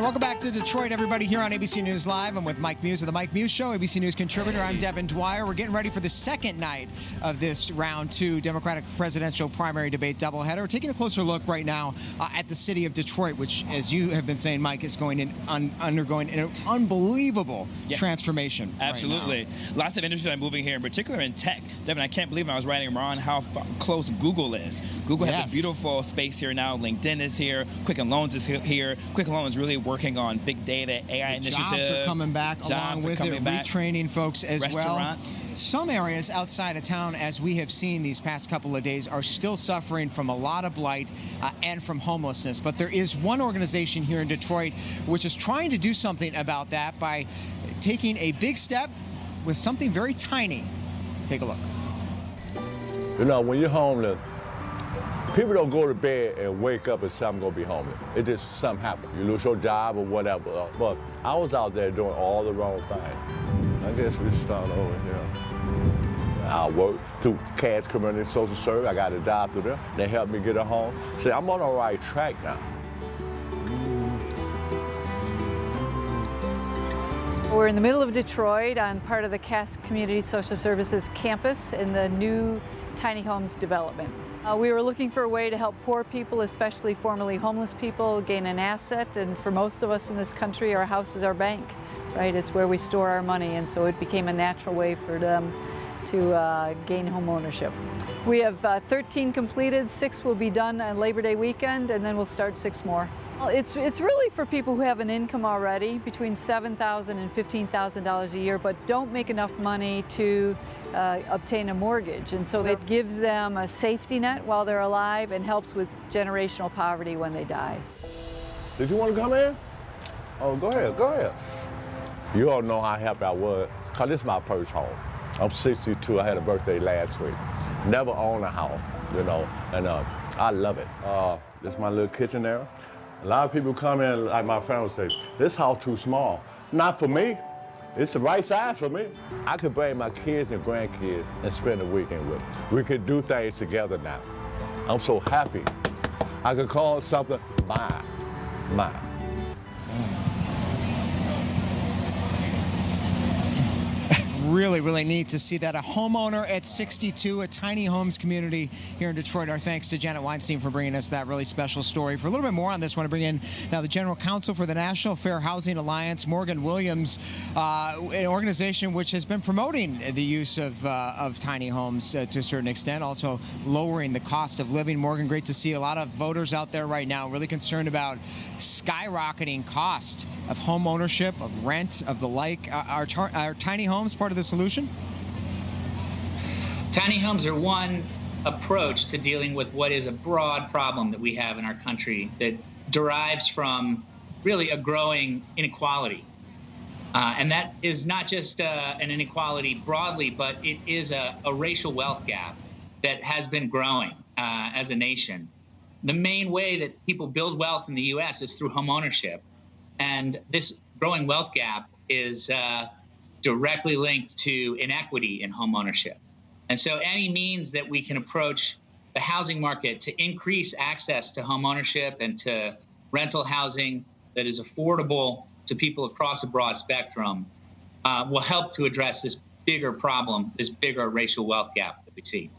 Welcome back to Detroit, everybody, here on ABC News Live. I'm with Mike Muse of The Mike Muse Show, ABC News contributor. I'm Devin Dwyer. We're getting ready for the second night of this round 2 Democratic presidential primary debate doubleheader. We're taking a closer look right now at the city of Detroit, which, as you have been saying, Mike, is undergoing an unbelievable transformation. Absolutely. Right now. Lots of industries are moving here, in particular in tech. Devin, I can't believe I was writing around how close Google is. Google has a beautiful space here now. LinkedIn is here. Quicken Loans is here. Quicken Loans is really working on big data, AI initiatives. Jobs are coming back along with it, retraining folks as well. Some areas outside of town, as we have seen these past couple of days, are still suffering from a lot of blight and from homelessness. But there is one organization here in Detroit which is trying to do something about that by taking a big step with something very tiny. Take a look. You know, when you're homeless, people don't go to bed and wake up and say, I'm going to be homeless. It just something happens. You lose your job or whatever. But I was out there doing all the wrong things. I guess we start over here. I worked through Cass Community Social Service. I got a job through there. They helped me get a home. See, I'm on the right track now. We're in the middle of Detroit on part of the Cass Community Social Services campus in the new tiny homes development. We were looking for a way to help poor people, especially formerly homeless people, gain an asset. And for most of us in this country, our house is our bank, right? It's where we store our money. And so it became a natural way for them to gain home ownership. We have 13 completed, 6 will be done on Labor Day weekend, and then we'll start 6 more. Well, it's really for people who have an income already between $7,000 and $15,000 a year, but don't make enough money to obtain a mortgage. And so it gives them a safety net while they're alive and helps with generational poverty when they die. Did you want to come in? Oh, go ahead, go ahead. You all know how happy I was, because this is my first home. I'm 62, I had a birthday last week. Never owned a house, you know, and I love it. This is my little kitchen area. A lot of people come in, like my family say, this house too small. Not for me. It's the right size for me. I could bring my kids and grandkids and spend the weekend with them. We could do things together now. I'm so happy. I could call something mine. Really, really neat to see that. A homeowner at 62, a tiny homes community here in Detroit. Our thanks to Janet Weinstein for bringing us that really special story. For a little bit more on this, I want to bring in now the General Counsel for the National Fair Housing Alliance, Morgan Williams, an organization which has been promoting the use of tiny homes to a certain extent, also lowering the cost of living. Morgan, great to see a lot of voters out there right now really concerned about skyrocketing cost of home ownership, of rent, of the like. Are tiny homes part of the solution? Tiny homes are one approach to dealing with what is a broad problem that we have in our country that derives from really a growing inequality. And that is not just an inequality broadly, but it is a racial wealth gap that has been growing as a nation. The main way that people build wealth in the U.S. is through home ownership. And this growing wealth gap is directly linked to inequity in home ownership. And so any means that we can approach the housing market to increase access to home ownership and to rental housing that is affordable to people across a broad spectrum will help to address this bigger problem, this bigger racial wealth gap that we see.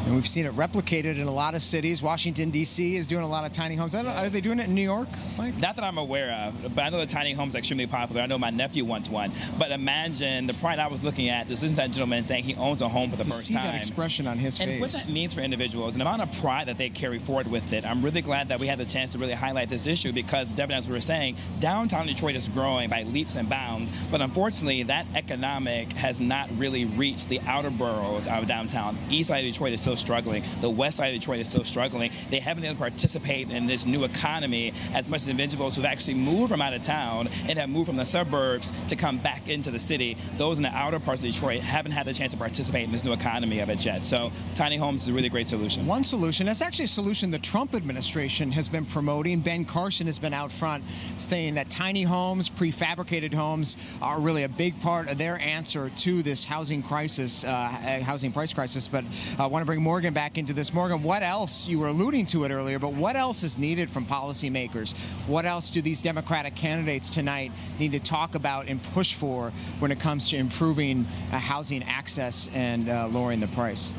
And we've seen it replicated in a lot of cities. Washington, D.C. is doing a lot of tiny homes. Are they doing it in New York, Mike? Not that I'm aware of, but I know the tiny homes are extremely popular. I know my nephew wants one. But imagine the pride I was looking at. This is that gentleman saying he owns a home for the first time. To see that expression on his face. And what that means for individuals, and the amount of pride that they carry forward with it. I'm really glad that we had the chance to really highlight this issue because, Devin, as we were saying, downtown Detroit is growing by leaps and bounds. But unfortunately, that economic has not really reached the outer boroughs of downtown. East side of Detroit is still struggling. The west side of Detroit is still struggling. They haven't been able to participate in this new economy as much as individuals who've actually moved from out of town and have moved from the suburbs to come back into the city. Those in the outer parts of Detroit haven't had the chance to participate in this new economy of it yet. So tiny homes is a really great solution. One solution, that's actually a solution the Trump administration has been promoting. Ben Carson has been out front saying that tiny homes, prefabricated homes are really a big part of their answer to this housing crisis, housing price crisis. But I want to bring more Morgan back into this. Morgan, what else, you were alluding to it earlier, but what else is needed from policymakers? What else do these Democratic candidates tonight need to talk about and push for when it comes to improving housing access and lowering the price?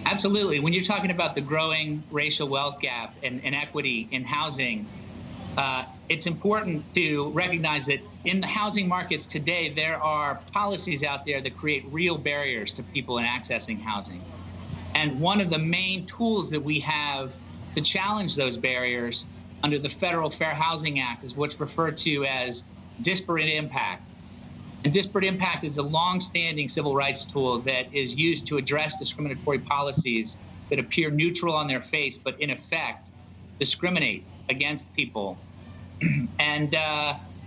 Absolutely. When you're talking about the growing racial wealth gap and inequity in housing, it's important to recognize that in the housing markets today, there are policies out there that create real barriers to people in accessing housing. And one of the main tools that we have to challenge those barriers under the Federal Fair Housing Act is what's referred to as disparate impact. And disparate impact is a long-standing civil rights tool that is used to address discriminatory policies that appear neutral on their face, but in effect discriminate against people. And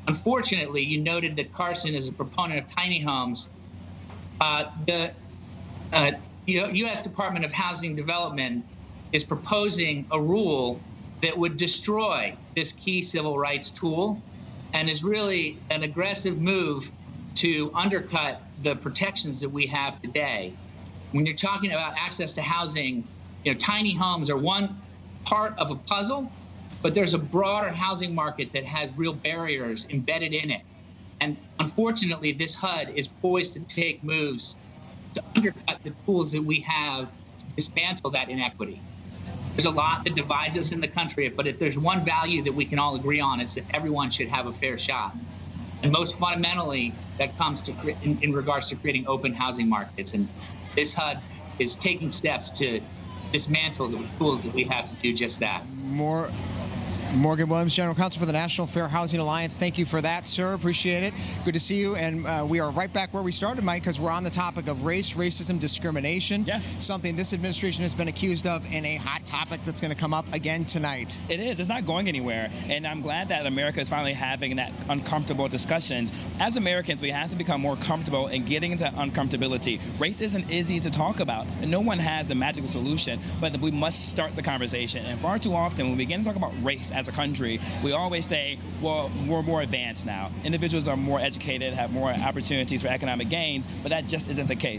unfortunately, you noted that Carson is a proponent of tiny homes. The U.S. Department of Housing Development is proposing a rule that would destroy this key civil rights tool and is really an aggressive move to undercut the protections that we have today. When you're talking about access to housing, tiny homes are one part of a puzzle, but there's a broader housing market that has real barriers embedded in it. And unfortunately, this HUD is poised to take moves to undercut the tools that we have to dismantle that inequity. There's a lot that divides us in the country, but if there's one value that we can all agree on, it's that everyone should have a fair shot. And most fundamentally, that comes to in regards to creating open housing markets. And this HUD is taking steps to dismantle the tools that we have to do just that. Morgan Williams, General Counsel for the National Fair Housing Alliance. Thank you for that, sir. Appreciate it. Good to see you. And we are right back where we started, Mike, because we're on the topic of race, racism, discrimination. Yeah. Something this administration has been accused of, and a hot topic that's going to come up again tonight. It is. It's not going anywhere. And I'm glad that America is finally having that uncomfortable discussions. As Americans, we have to become more comfortable in getting into uncomfortability. Race isn't easy to talk about. And no one has a magical solution, but we must start the conversation. And far too often, when we begin to talk about race as a country, we always say, well, we're more advanced now. Individuals are more educated, have more opportunities for economic gains, but that just isn't the case.